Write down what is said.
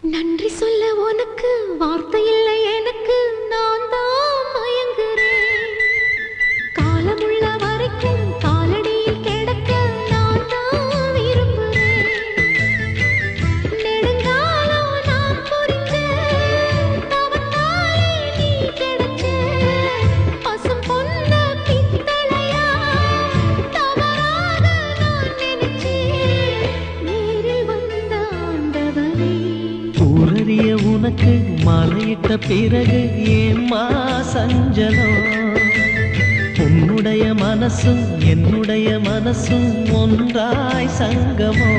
நன்றி சொல்ல உனக்கு வார்த்தை இல்லை எனக்கு, நான் தான் மயங்குறேன். காலமுள்ள வரைக்கும் காலடியில் கிடக்க நான் தான் விரும்புறேன். நெடுங்காலம் நான் புரிஞ்ச தவத்தாலே நீ கிடைச்ச பசும் பொன்ன பித்தளையா தவறாக நான் நினைச்சேன். நேரில் வந்த ஆண்டவனே, ஊரறிய உனக்கு மாலையிட்ட பிறகு ஏம்மா சஞ்சலம்? உன்னுடைய மனசும் என்னுடைய மனசும் ஒன்றாய் சங்கமோ?